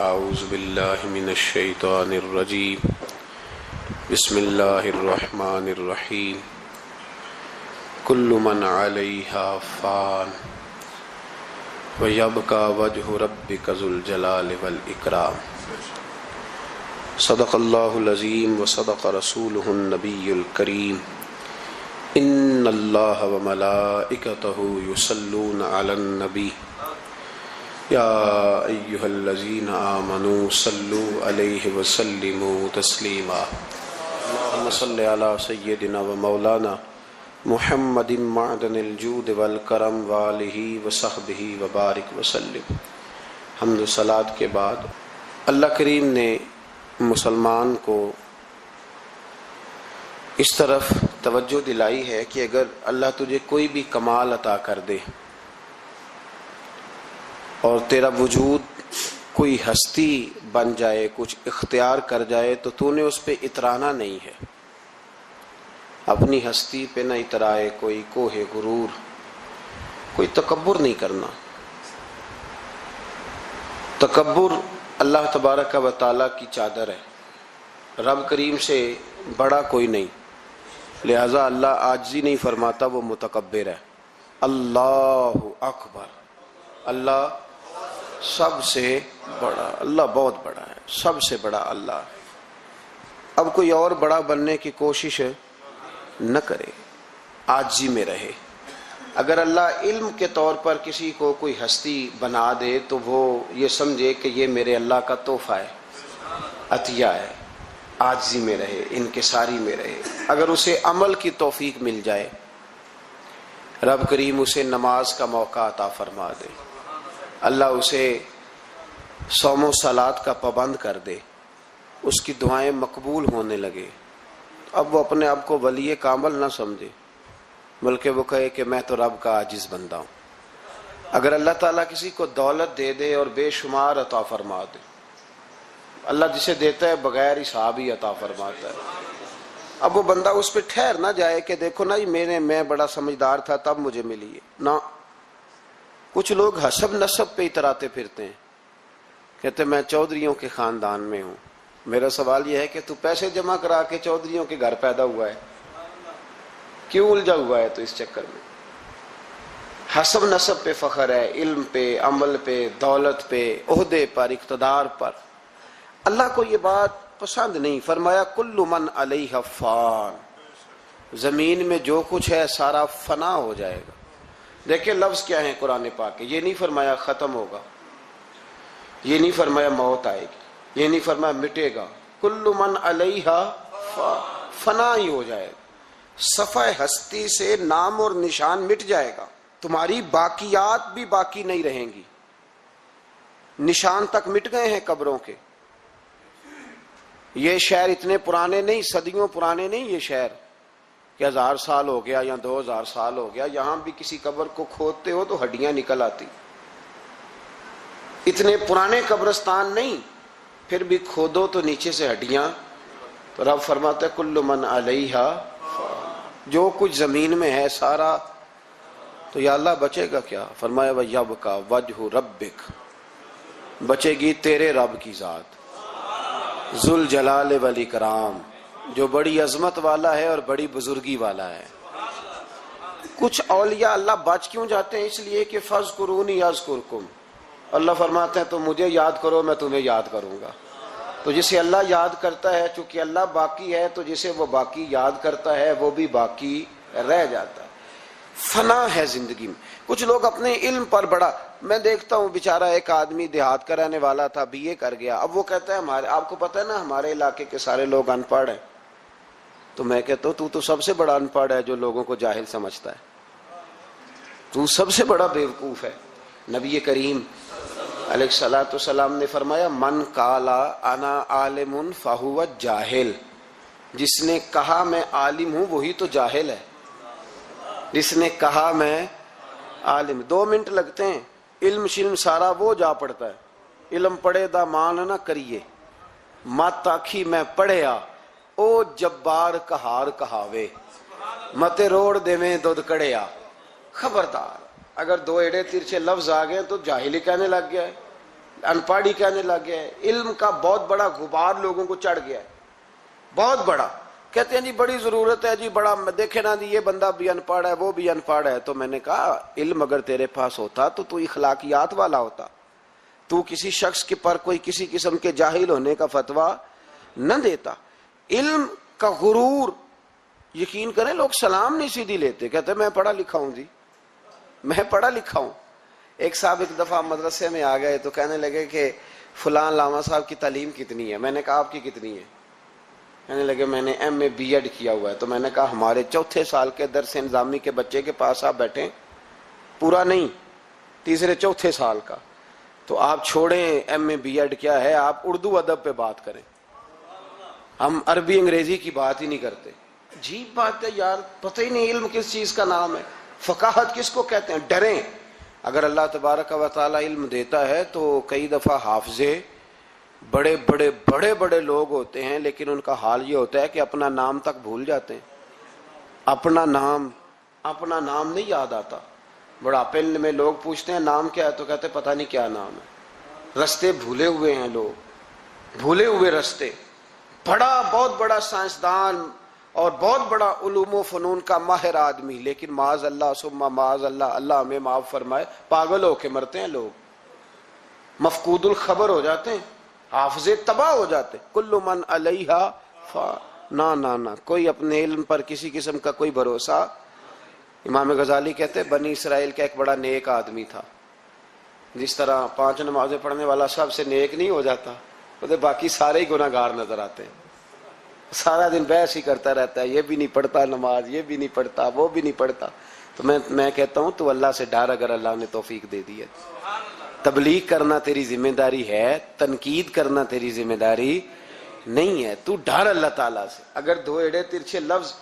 اعوذ باللہ من الشیطان الرجیم بسم اللہ الرحمن الرحیم کل من علیہا فان ویبقى وجہ ربک ذو الجلال والاکرام۔ صدق اللہ العظیم وصدق رسولہ النبی الکریم۔ ان اللہ وملائکتہ یصلون علی النبی یا ایہا الذین آمنوا صلوا علیہ وسلموا تسلیما۔ اللہم صل علی سیدنا و مولانا محمد معدن الجود والکرم وآلہ وصحبہ وبارک وسلم۔ حمد و صلاۃ کے بعد اللہ کریم نے مسلمان کو اس طرف توجہ دلائی ہے کہ اگر اللہ تجھے کوئی بھی کمال عطا کر دے اور تیرا وجود کوئی ہستی بن جائے، کچھ اختیار کر جائے، تو تو نے اس پہ اترانا نہیں ہے، اپنی ہستی پہ نہ اترائے، کوئی کوہ غرور، کوئی تکبر نہیں کرنا۔ تکبر اللہ تبارک و تعالیٰ کی چادر ہے، رب کریم سے بڑا کوئی نہیں، لہذا اللہ عاجزی نہیں فرماتا، وہ متکبر ہے۔ اللہ اکبر، اللہ سب سے بڑا، اللہ بہت بڑا ہے، سب سے بڑا اللہ۔ اب کوئی اور بڑا بننے کی کوشش نہ کرے، عاجزی میں رہے۔ اگر اللہ علم کے طور پر کسی کو کوئی ہستی بنا دے تو وہ یہ سمجھے کہ یہ میرے اللہ کا تحفہ ہے، عطیہ ہے، عاجزی میں رہے، انکساری میں رہے۔ اگر اسے عمل کی توفیق مل جائے، رب کریم اسے نماز کا موقع عطا فرما دے، اللہ اسے صوم و صلات کا پابند کر دے، اس کی دعائیں مقبول ہونے لگے، اب وہ اپنے آپ کو ولی کامل نہ سمجھے، بلکہ وہ کہے کہ میں تو رب کا عاجز بندہ ہوں۔ اگر اللہ تعالیٰ کسی کو دولت دے دے اور بے شمار عطا فرما دے، اللہ جسے دیتا ہے بغیر حساب ہی عطا فرماتا ہے، اب وہ بندہ اس پہ ٹھہر نہ جائے کہ دیکھو نا میں بڑا سمجھدار تھا تب مجھے ملی ہے، نہ۔ کچھ لوگ حسب نسب پہ اتراتے پھرتے ہیں، کہتے میں چودھریوں کے خاندان میں ہوں۔ میرا سوال یہ ہے کہ تو پیسے جمع کرا کے چودھریوں کے گھر پیدا ہوا ہے، کیوں الجھا ہوا ہے تو اس چکر میں؟ حسب نسب پہ فخر ہے، علم پہ، عمل پہ، دولت پہ، عہدے پر، اقتدار پر۔ اللہ کو یہ بات پسند نہیں، فرمایا کل من علیہ فان، زمین میں جو کچھ ہے سارا فنا ہو جائے گا۔ دیکھیں لفظ کیا ہیں قرآن پاک کے، یہ نہیں فرمایا ختم ہوگا، یہ نہیں فرمایا موت آئے گی، یہ نہیں فرمایا مٹے گا، کل من علیہ فان، فنا ہی ہو جائے گا، صفحہ ہستی سے نام اور نشان مٹ جائے گا، تمہاری باقیات بھی باقی نہیں رہیں گی، نشان تک مٹ گئے ہیں قبروں کے۔ یہ شہر اتنے پرانے نہیں، صدیوں پرانے نہیں، یہ شہر کہ 1000 سال ہو گیا یا 2000 سال ہو گیا، یہاں بھی کسی قبر کو کھودتے ہو تو ہڈیاں نکل آتی، اتنے پرانے قبرستان نہیں، پھر بھی کھودو تو نیچے سے ہڈیاں۔ تو رب فرماتا ہے کل من علیہ، جو کچھ زمین میں ہے سارا، تو یا اللہ بچے گا کیا؟ فرمایا وَيَبْقَى وَجْهُ رَبِّكَ، بچے گی تیرے رب کی ذات، ذو الجلال والاکرام، جو بڑی عظمت والا ہے اور بڑی بزرگی والا ہے۔ کچھ اولیاء اللہ بچ کیوں جاتے ہیں؟ اس لیے کہ فَاذْكُرُونِي أَذْكُرْكُمْ، اللہ فرماتے ہیں تو مجھے یاد کرو میں تمہیں یاد کروں گا۔ تو جسے اللہ یاد کرتا ہے، چونکہ اللہ باقی ہے تو جسے وہ باقی یاد کرتا ہے وہ بھی باقی رہ جاتا ہے۔ فنا ہے زندگی میں۔ کچھ لوگ اپنے علم پر بڑا، میں دیکھتا ہوں بیچارہ ایک آدمی دیہات کا رہنے والا تھا، بی اے کر گیا، اب وہ کہتا ہے آپ کو پتہ ہے نا ہمارے علاقے کے سارے لوگ ان پڑھ ہیں، تو میں کہتا ہوں تو سب سے بڑا ان پڑھ ہے جو لوگوں کو جاہل سمجھتا ہے، تو سب سے بڑا بیوقوف ہے۔ نبی کریم علیہ الصلوۃ والسلام نے فرمایا من قالا انا عالم فہو جاہل، جس نے کہا میں عالم ہوں وہی تو جاہل ہے، جس نے کہا میں عالم۔ 2 منٹ لگتے ہیں، علم شلم سارا وہ جا پڑتا ہے، علم پڑھے دا مان نہ کریے، مت آکھی میں پڑھیا، او جبار کہار کہاوے، متے روڑ دے میں دودھ کڑیا۔ خبردار، اگر 2 ایڑے ترچھے لفظ آ گئے تو جاہلی کہنے لگ گیا ہے، ان پڑھ ہی کہنے لگ گیا ہے. علم کا بہت بڑا غبار لوگوں کو چڑھ گیا ہے, بہت بڑا. کہتے ہیں جی بڑی ضرورت ہے جی, بڑا دیکھے نا جی یہ بندہ بھی ان پڑھ ہے وہ بھی ان پڑھ ہے. تو میں نے کہا علم اگر تیرے پاس ہوتا تو اخلاقیات والا ہوتا, تو کسی شخص کے پر کوئی کسی قسم کے جاہل ہونے کا فتویٰ نہ دیتا. علم کا غرور, یقین کریں لوگ سلام نہیں سیدھی لیتے, کہتے میں پڑھا لکھا ہوں جی, میں پڑھا لکھا ہوں. ایک صاحب ایک دفعہ مدرسے میں آ گئے تو کہنے لگے کہ فلاں علامہ صاحب کی تعلیم کتنی ہے. میں نے کہا آپ کی کتنی ہے؟ کہنے لگے میں نے ایم اے بی ایڈ کیا ہوا ہے. تو میں نے کہا ہمارے 4تھے سال کے درس انظامی کے بچے کے پاس آپ بیٹھیں, پورا نہیں 3رے 4تھے سال کا, تو آپ چھوڑیں ایم اے بی ایڈ کیا ہے, آپ اردو ادب پہ بات کریں, ہم عربی انگریزی کی بات ہی نہیں کرتے. عجیب بات ہے یار, پتہ ہی نہیں علم کس چیز کا نام ہے, فقاہت کس کو کہتے ہیں. ڈریں, اگر اللہ تبارک و تعالی علم دیتا ہے تو کئی دفعہ حافظے بڑے بڑے بڑے بڑے لوگ ہوتے ہیں, لیکن ان کا حال یہ ہوتا ہے کہ اپنا نام تک بھول جاتے ہیں, اپنا نام نہیں یاد آتا. بڑھاپے میں لوگ پوچھتے ہیں نام کیا ہے, تو کہتے پتہ نہیں کیا نام ہے. رستے بھولے ہوئے ہیں لوگ, بھولے ہوئے رستے. بہت بڑا سائنسدان اور بہت بڑا علوم و فنون کا ماہر آدمی, لیکن معاذ اللہ ثم معاذ اللہ, اللہ ہمیں معاف فرمائے, پاگل ہو کے مرتے ہیں لوگ, مفقود الخبر ہو جاتے ہیں, حافظے تباہ ہو جاتے. کل من علیہا نہ کوئی اپنے علم پر کسی قسم کا کوئی بھروسہ. امام غزالی کہتے بنی اسرائیل کا ایک بڑا نیک آدمی تھا. جس طرح 5 نمازیں پڑھنے والا سب سے نیک نہیں ہو جاتا, تو باقی سارے ہی گناہگار نظر آتے ہیں. سارا دن بحث ہی کرتا رہتا ہے, یہ بھی نہیں پڑھتا نماز, یہ بھی نہیں پڑھتا, وہ بھی نہیں پڑھتا. تو میں کہتا ہوں تو اللہ سے ڈر, اگر اللہ نے توفیق دے دی ہے. تبلیغ کرنا تیری ذمہ داری ہے, تنقید کرنا تیری ذمہ داری نہیں ہے. تو ڈر اللہ تعالیٰ سے. اگر 2 ایڑے ترچھے لفظ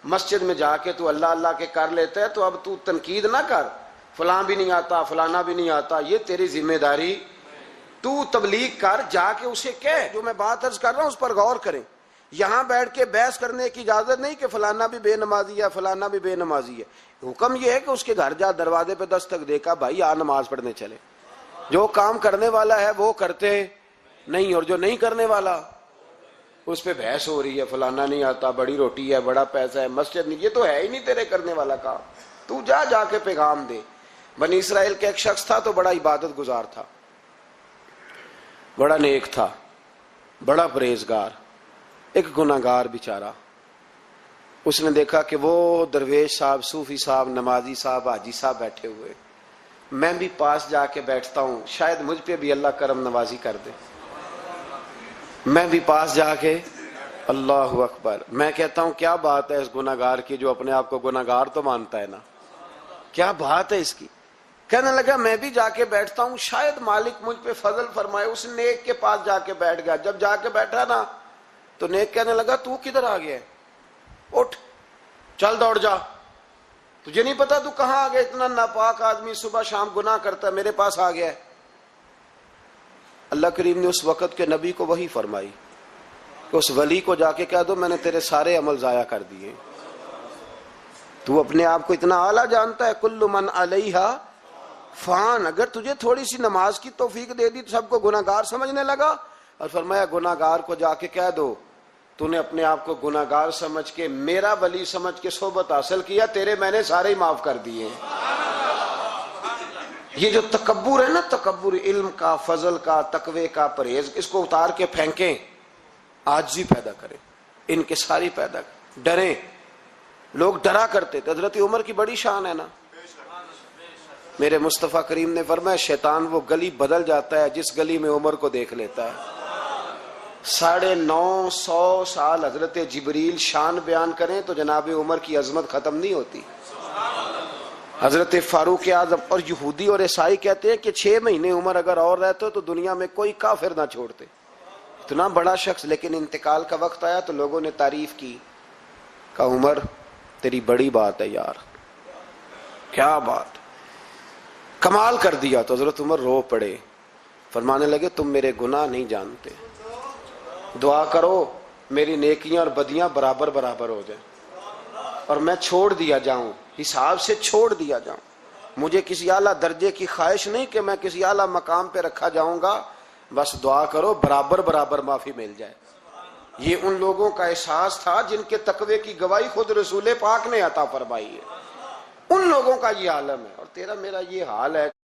مسجد میں جا کے تو اللہ اللہ کے کر لیتا ہے, تو اب تو تنقید نہ کر, فلاں بھی نہیں آتا فلانا بھی نہیں آتا, یہ تیری ذمہ داری. تو تبلیغ کر, جا کے اسے کہہ, جو میں بات عرض کر رہا ہوں اس پر غور کریں. یہاں بیٹھ کے بحث کرنے کی اجازت نہیں کہ فلانا بھی بے نمازی ہے فلانا بھی بے نمازی ہے. حکم یہ ہے کہ اس کے گھر جا, دروازے پہ دستک دے کا, بھائی آ نماز پڑھنے چلے. جو کام کرنے والا ہے وہ کرتے نہیں, اور جو نہیں کرنے والا اس پہ بحث ہو رہی ہے, فلانا نہیں آتا, بڑی روٹی ہے, بڑا پیسہ ہے, مسجد نہیں. یہ تو ہے ہی نہیں تیرے کرنے والا کام. تو جا کے پیغام دے. بنی اسرائیل کا ایک شخص تھا تو بڑا عبادت گزار تھا, بڑا نیک تھا, بڑا پرہیزگار. ایک گناہگار بیچارہ, اس نے دیکھا کہ وہ درویش صاحب, صوفی صاحب, نمازی صاحب, حاجی صاحب بیٹھے ہوئے, میں بھی پاس جا کے بیٹھتا ہوں, شاید مجھ پہ بھی اللہ کرم نوازی کر دے. میں بھی پاس جا کے, اللہ اکبر, میں کہتا ہوں کیا بات ہے اس گناہگار کی, جو اپنے آپ کو گناہگار تو مانتا ہے نا, کیا بات ہے اس کی. کہنے لگا میں بھی جا کے بیٹھتا ہوں, شاید مالک مجھ پہ فضل فرمائے. اس نیک کے پاس جا کے بیٹھ گیا. جب جا کے بیٹھا نا تو نیک کہنے لگا تو کدھر آ گیا ہے, اٹھ چل دوڑ جا, تجھے نہیں پتا تو کہاں آ گیا, اتنا ناپاک آدمی صبح شام گناہ کرتا ہے, میرے پاس آ گیا ہے. اللہ کریم نے اس وقت کے نبی کو وحی فرمائی کہ اس ولی کو جا کے کہہ دو میں نے تیرے سارے عمل ضائع کر دیے. تو اپنے آپ کو اتنا اعلیٰ جانتا ہے, کل من علیہا فان. اگر تجھے تھوڑی سی نماز کی توفیق دے دی تو سب کو گناہگار سمجھنے لگا. اور فرمایا گناہگار کو جا کے کہہ دو تو نے اپنے آپ کو گناہگار سمجھ کے میرا ولی سمجھ کے صحبت حاصل کیا, تیرے میں نے سارے ہی معاف کر دیے. یہ جو تکبر ہے نا, تکبر علم کا, فضل کا, تقوی کا, پرہیز, اس کو اتار کے پھینکیں, عاجزی پیدا کریں, انکساری پیدا کریں. ڈریں, لوگ ڈرا کرتے تھے. حضرت عمر کی بڑی شان ہے نا, میرے مصطفیٰ کریم نے فرمایا شیطان وہ گلی بدل جاتا ہے جس گلی میں عمر کو دیکھ لیتا ہے. 950 سال حضرت جبریل شان بیان کریں تو جناب عمر کی عظمت ختم نہیں ہوتی. حضرت فاروق اعظم اور یہودی اور عیسائی کہتے ہیں کہ 6 مہینے عمر اگر اور رہتے تو دنیا میں کوئی کافر نہ چھوڑتے, اتنا بڑا شخص. لیکن انتقال کا وقت آیا تو لوگوں نے تعریف کی, کہا عمر تیری بڑی بات ہے یار, کیا بات, کمال کر دیا. تو حضرت عمر رو پڑے, فرمانے لگے تم میرے گناہ نہیں جانتے, دعا کرو میری نیکیاں اور بدیاں برابر برابر ہو جائیں اور میں چھوڑ دیا جاؤں, حساب سے چھوڑ دیا جاؤں. مجھے کسی اعلیٰ درجے کی خواہش نہیں کہ میں کسی اعلیٰ مقام پہ رکھا جاؤں گا، بس دعا کرو برابر برابر معافی مل جائے۔ یہ ان لوگوں کا احساس تھا جن کے تقوی کی گواہی خود رسول پاک نے عطا فرمائی ہے، ان لوگوں کا یہ عالم ہے۔ اور تیرا میرا یہ حال ہے